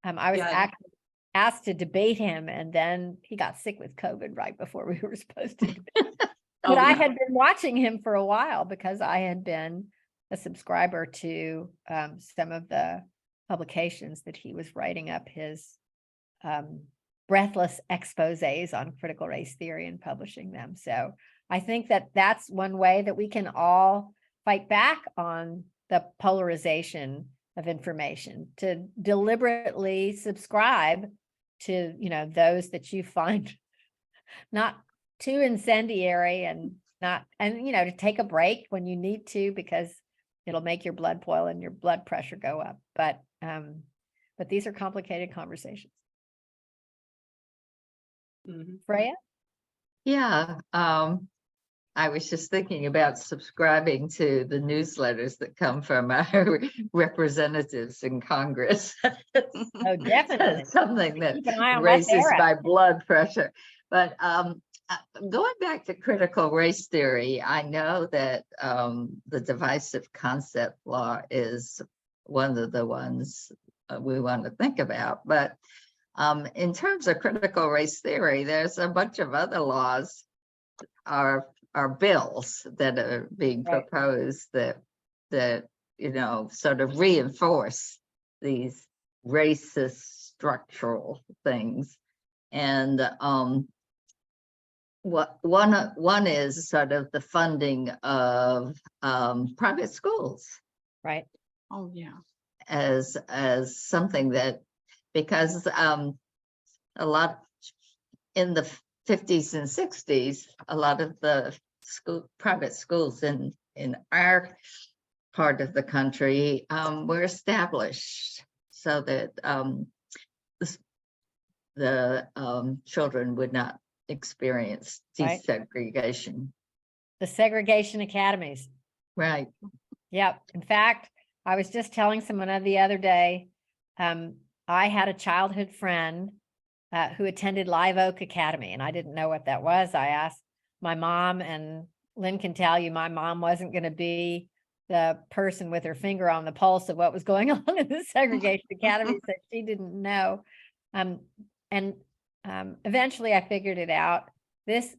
I was actually asked to debate him, and then he got sick with COVID right before we were supposed to debate. But I had been watching him for a while because I had been a subscriber to some of the publications that he was writing up his breathless exposés on critical race theory and publishing them. So I think that that's one way that we can all fight back on the polarization of information, to deliberately subscribe to, those that you find not too incendiary and to take a break when you need to, because it'll make your blood boil and your blood pressure go up. But these are complicated conversations. Mhm. Freya? Yeah, I was just thinking about subscribing to the newsletters that come from our representatives in Congress. Oh, definitely. Something that Keep an eye on what raises they're up my blood pressure. But going back to critical race theory, I know that the divisive concept law is one of the ones we want to think about. But in terms of critical race theory, there's a bunch of other laws are bills that are being Right. proposed that sort of reinforce these racist structural things. And one is sort of the funding of private schools. right. Oh, yeah. As something that, because a lot in the 50s and 60s, a lot of the private schools in our part of the country were established so that the children would not experience Right. desegregation. The segregation academies. Right. Yep. In fact, I was just telling someone the other day, I had a childhood friend who attended Live Oak Academy, and I didn't know what that was. I asked my mom, and Lynn can tell you, my mom wasn't going to be the person with her finger on the pulse of what was going on in the segregation academy, so she didn't know. Eventually I figured it out. This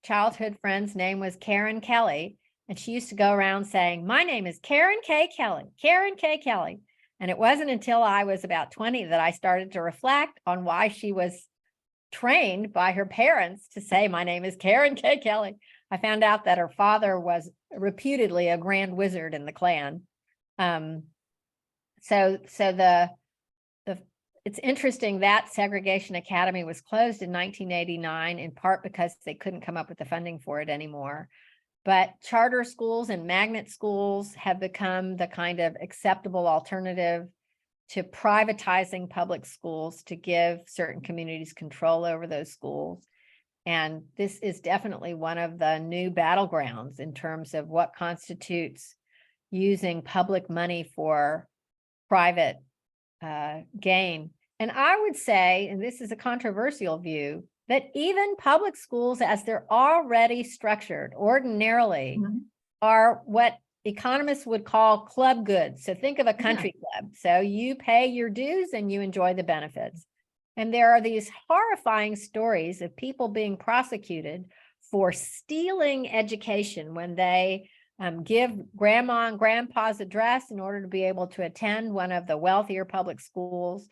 childhood friend's name was Karen Kelly, and she used to go around saying, "My name is Karen K. Kelly, Karen K. Kelly." And it wasn't until I was about 20 that I started to reflect on why she was trained by her parents to say, "My name is Karen K. Kelly." I found out that her father was reputedly a grand wizard in the Klan. It's interesting that Segregation Academy was closed in 1989, in part because they couldn't come up with the funding for it anymore. But charter schools and magnet schools have become the kind of acceptable alternative to privatizing public schools to give certain communities control over those schools. And this is definitely one of the new battlegrounds in terms of what constitutes using public money for private gain. And I would say, and this is a controversial view, that even public schools, as they're already structured ordinarily, are what economists would call club goods. So think of a country club. So you pay your dues and you enjoy the benefits. And there are these horrifying stories of people being prosecuted for stealing education when they give grandma and grandpa's address in order to be able to attend one of the wealthier public schools.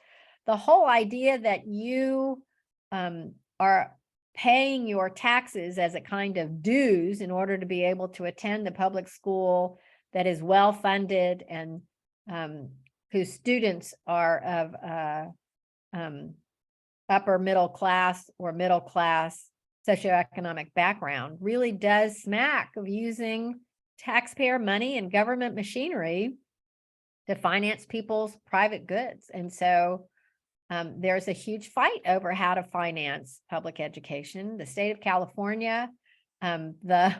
The whole idea that you are paying your taxes as a kind of dues in order to be able to attend the public school that is well funded and whose students are of upper middle class or middle class socioeconomic background really does smack of using taxpayer money and government machinery to finance people's private goods. And so there's a huge fight over how to finance public education. The state of California, the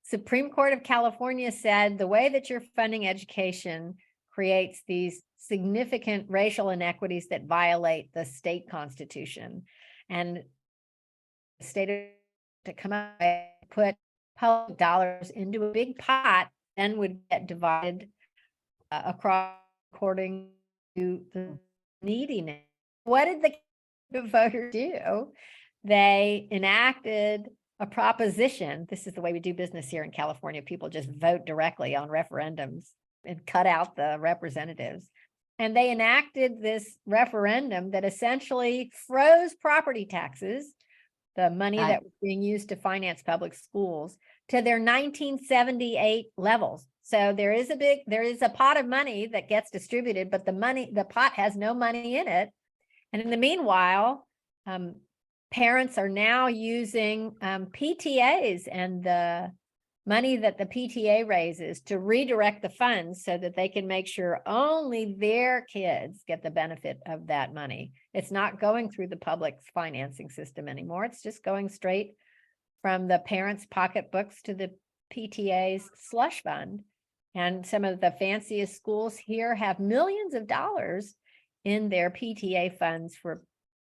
Supreme Court of California said the way that you're funding education creates these significant racial inequities that violate the state constitution. And the state to come up and put public dollars into a big pot then would get divided across according to the neediness. What did the voters do? They enacted a proposition. This is the way we do business here in California. People just vote directly on referendums and cut out the representatives. And they enacted this referendum that essentially froze property taxes, the money that was being used to finance public schools, to their 1978 levels. So there is a pot of money that gets distributed, but the pot has no money in it. And in the meanwhile, parents are now using PTAs and the money that the PTA raises to redirect the funds so that they can make sure only their kids get the benefit of that money. It's not going through the public financing system anymore. It's just going straight from the parents' pocketbooks to the PTA's slush fund. And some of the fanciest schools here have millions of dollars in their PTA funds for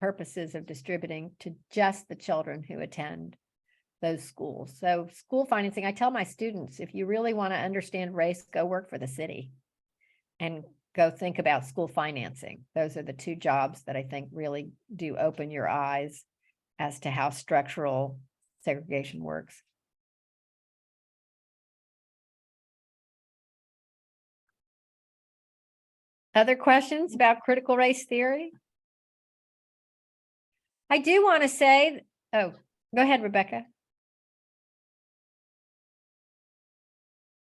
purposes of distributing to just the children who attend those schools. So school financing, I tell my students, if you really want to understand race, go work for the city and go think about school financing. Those are the two jobs that I think really do open your eyes as to how structural segregation works. Other questions about critical race theory? I do want to say, oh, go ahead, Rebecca.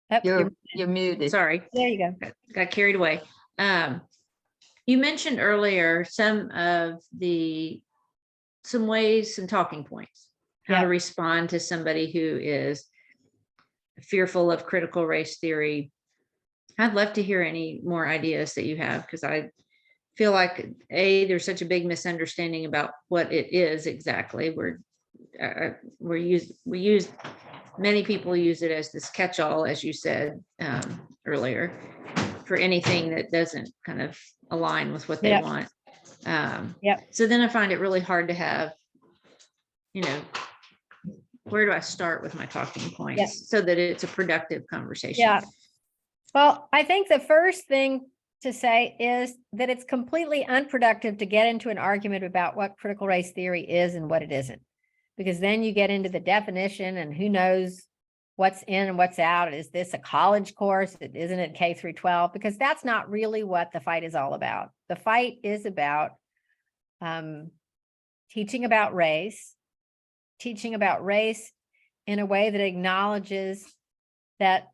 Oh, You're muted. Sorry, there you go. got carried away. You mentioned earlier some ways and talking points, how to respond to somebody who is fearful of critical race theory. I'd love to hear any more ideas that you have, because I feel like there's such a big misunderstanding about what it is exactly. Many people use it as this catch-all, as you said earlier, for anything that doesn't kind of align with what they want. So then I find it really hard to have, where do I start with my talking points Yeah. so that it's a productive conversation? Yeah. Well, I think the first thing to say is that it's completely unproductive to get into an argument about what critical race theory is and what it isn't, because then you get into the definition and who knows what's in and what's out. Is this a college course? Isn't it K through 12? Because that's not really what the fight is all about. The fight is about teaching about race in a way that acknowledges that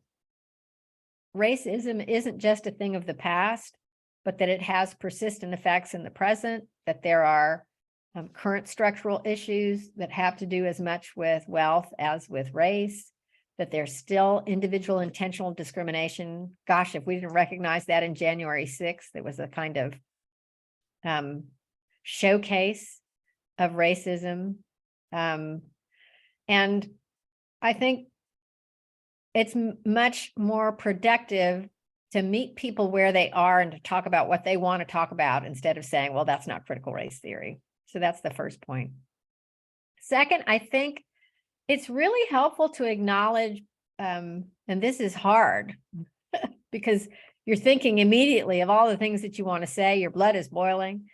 racism isn't just a thing of the past, but that it has persistent effects in the present, that there are current structural issues that have to do as much with wealth as with race, that there's still individual intentional discrimination. Gosh, if we didn't recognize that in January 6th, it was a kind of showcase of racism. And I think it's much more productive to meet people where they are and to talk about what they want to talk about instead of saying, well, that's not critical race theory. So that's the first point. Second, I think it's really helpful to acknowledge, and this is hard because you're thinking immediately of all the things that you want to say, your blood is boiling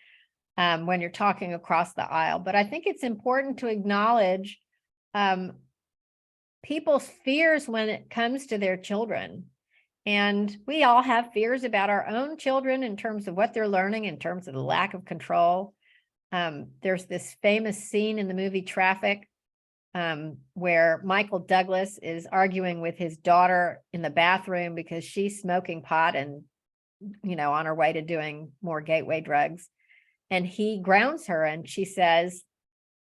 when you're talking across the aisle. But I think it's important to acknowledge people's fears when it comes to their children. And we all have fears about our own children in terms of what they're learning, in terms of the lack of control. There's this famous scene in the movie Traffic where Michael Douglas is arguing with his daughter in the bathroom because she's smoking pot and, on her way to doing more gateway drugs. And he grounds her and she says,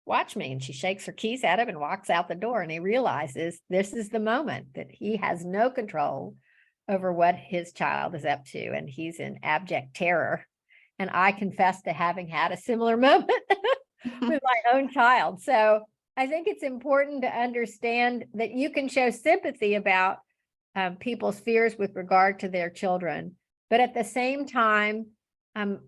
watch me. And she shakes her keys at him and walks out the door. And he realizes this is the moment that he has no control over what his child is up to. And he's in abject terror. And I confess to having had a similar moment with my own child. So I think it's important to understand that you can show sympathy about people's fears with regard to their children, but at the same time,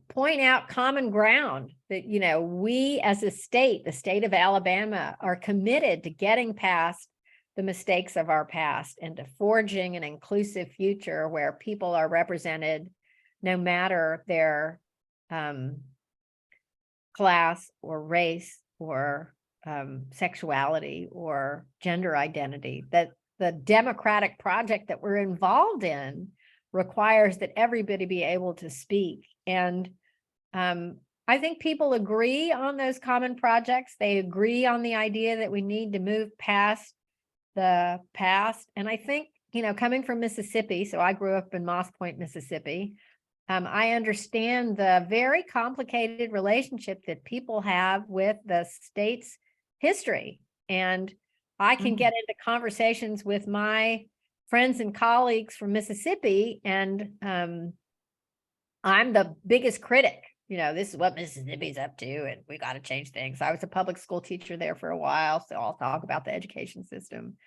point out common ground that, we as a state, the state of Alabama, are committed to getting past the mistakes of our past and to forging an inclusive future where people are represented no matter their class or race or sexuality or gender identity. That the democratic project that we're involved in requires that everybody be able to speak. And I think people agree on those common projects. They agree on the idea that we need to move past the past. And I think, coming from Mississippi, so I grew up in Moss Point, Mississippi, I understand the very complicated relationship that people have with the state's history. And I can get into conversations with my friends and colleagues from Mississippi, and I'm the biggest critic. This is what Mississippi's up to, and we got to change things. I was a public school teacher there for a while, so I'll talk about the education system.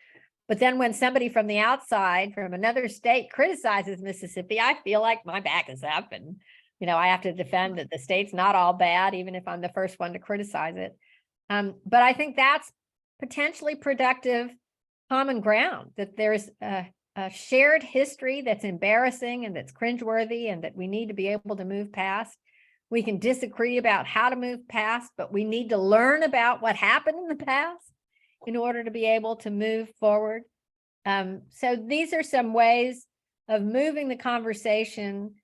But then when somebody from the outside, from another state, criticizes Mississippi, I feel like my back is up, and I have to defend that the state's not all bad, even if I'm the first one to criticize it. But I think that's potentially productive common ground, that there's a shared history that's embarrassing and that's cringeworthy and that we need to be able to move past. We can disagree about how to move past, but we need to learn about what happened in the past in order to be able to move forward. So these are some ways of moving the conversation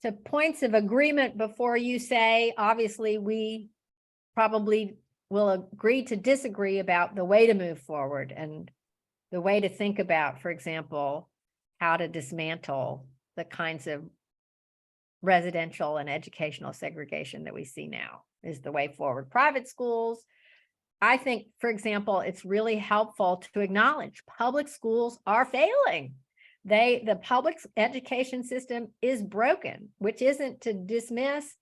to points of agreement before you say, obviously, we probably will agree to disagree about the way to move forward and the way to think about, for example, how to dismantle the kinds of residential and educational segregation that we see now is the way forward. Private schools, I think, for example, it's really helpful to acknowledge public schools are failing. The public education system is broken, which isn't to dismiss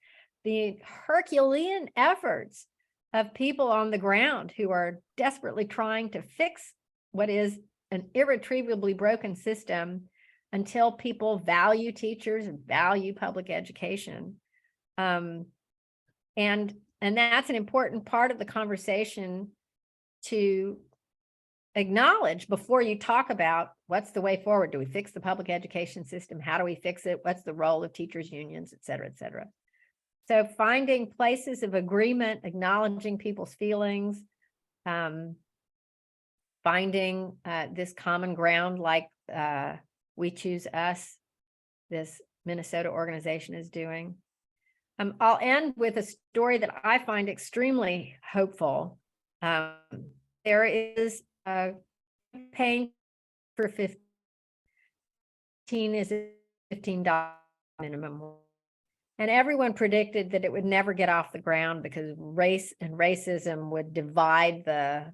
the Herculean efforts of people on the ground who are desperately trying to fix what is an irretrievably broken system until people value teachers and value public education. And that's an important part of the conversation to acknowledge before you talk about what's the way forward. Do we fix the public education system? How do we fix it? What's the role of teachers unions, et cetera, et cetera. So finding places of agreement, acknowledging people's feelings, finding this common ground like We Choose Us, this Minnesota organization is doing. I'll end with a story that I find extremely hopeful. There is a campaign for 15 is $15 minimum. And everyone predicted that it would never get off the ground because race and racism would divide the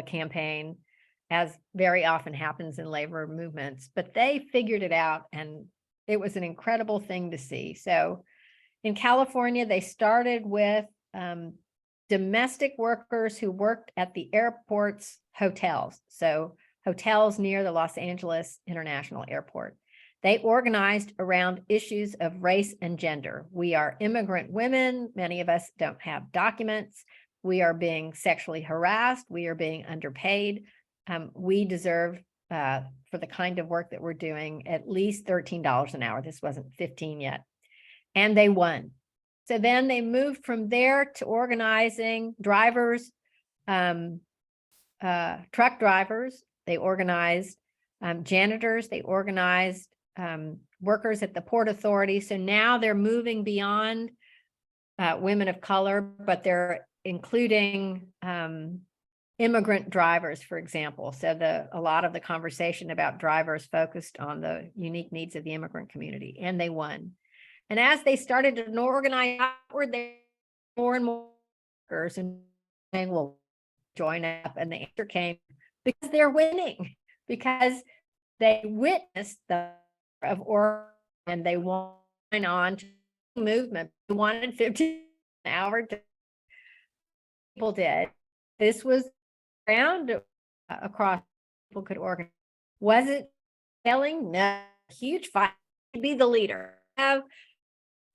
campaign, as very often happens in labor movements. But they figured it out, and it was an incredible thing to see. So in California, they started with domestic workers who worked at the airport's hotels. So hotels near the Los Angeles International Airport. They organized around issues of race and gender. We are immigrant women. Many of us don't have documents. We are being sexually harassed. We are being underpaid. We deserve, for the kind of work that we're doing, at least $13 an hour. This wasn't 15 yet. And they won. So then they moved from there to organizing drivers, truck drivers. They organized janitors. They organized workers at the Port Authority. So now they're moving beyond women of color, but they're including immigrant drivers, for example. So a lot of the conversation about drivers focused on the unique needs of the immigrant community, and they won. And as they started to organize outward, there were more and more workers and saying, well, join up. And the answer came because they're winning, because they witnessed the of or and they went on to the movement. They wanted 15 an hour. People did. This was around across, people could organize. Was it failing? No. Huge fight to be the leader. Have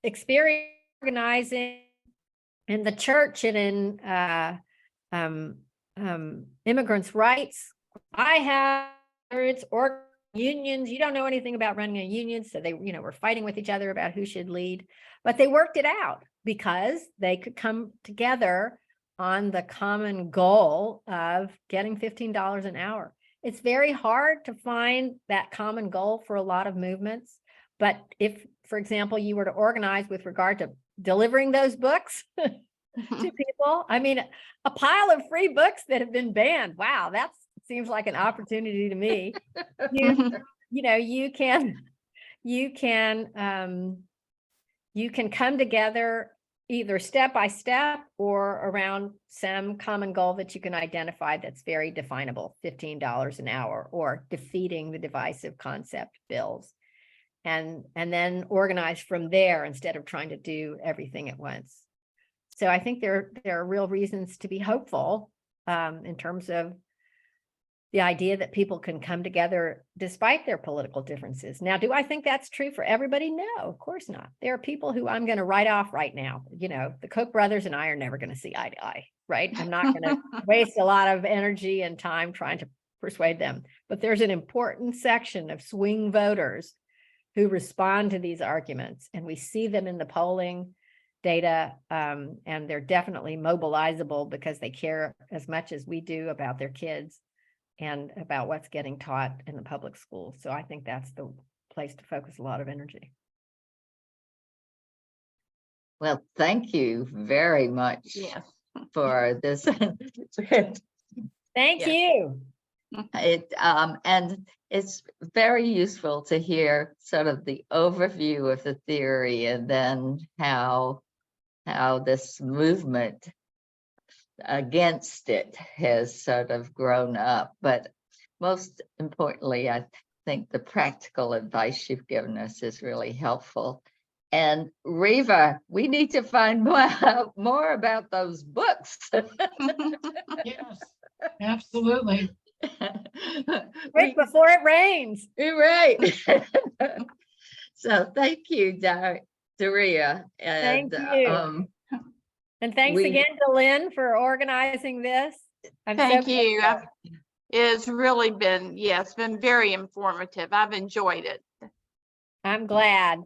experience organizing in the church and in immigrants' rights. I have it's or unions. You don't know anything about running a union, so they, were fighting with each other about who should lead, but they worked it out because they could come together on the common goal of getting $15 an hour. It's very hard to find that common goal for a lot of movements, but if, for example, you were to organize with regard to delivering those books to people, I mean, a pile of free books that have been banned. Wow, that seems like an opportunity to me. You can come together either step by step or around some common goal that you can identify that's very definable, $15 an hour, or defeating the divisive concept bills. And then organize from there instead of trying to do everything at once. So I think there are real reasons to be hopeful in terms of the idea that people can come together despite their political differences. Now, do I think that's true for everybody? No, of course not. There are people who I'm going to write off right now. The Koch brothers and I are never going to see eye to eye, right? I'm not going to waste a lot of energy and time trying to persuade them. But there's an important section of swing voters who respond to these arguments, and we see them in the polling data, and they're definitely mobilizable because they care as much as we do about their kids and about what's getting taught in the public schools. So I think that's the place to focus a lot of energy. Well, thank you very much for this. Thank you. And it's very useful to hear sort of the overview of the theory and then how this movement against it has sort of grown up. But most importantly, I think the practical advice you've given us is really helpful. And Reva, we need to find more about those books. Yes, absolutely. Quick before it rains. You're right. So thank you, Daria. And, Thank you. And thanks again to Lynn for organizing this. Thank you. It's really been, yeah, it's been very informative. I've enjoyed it. I'm glad.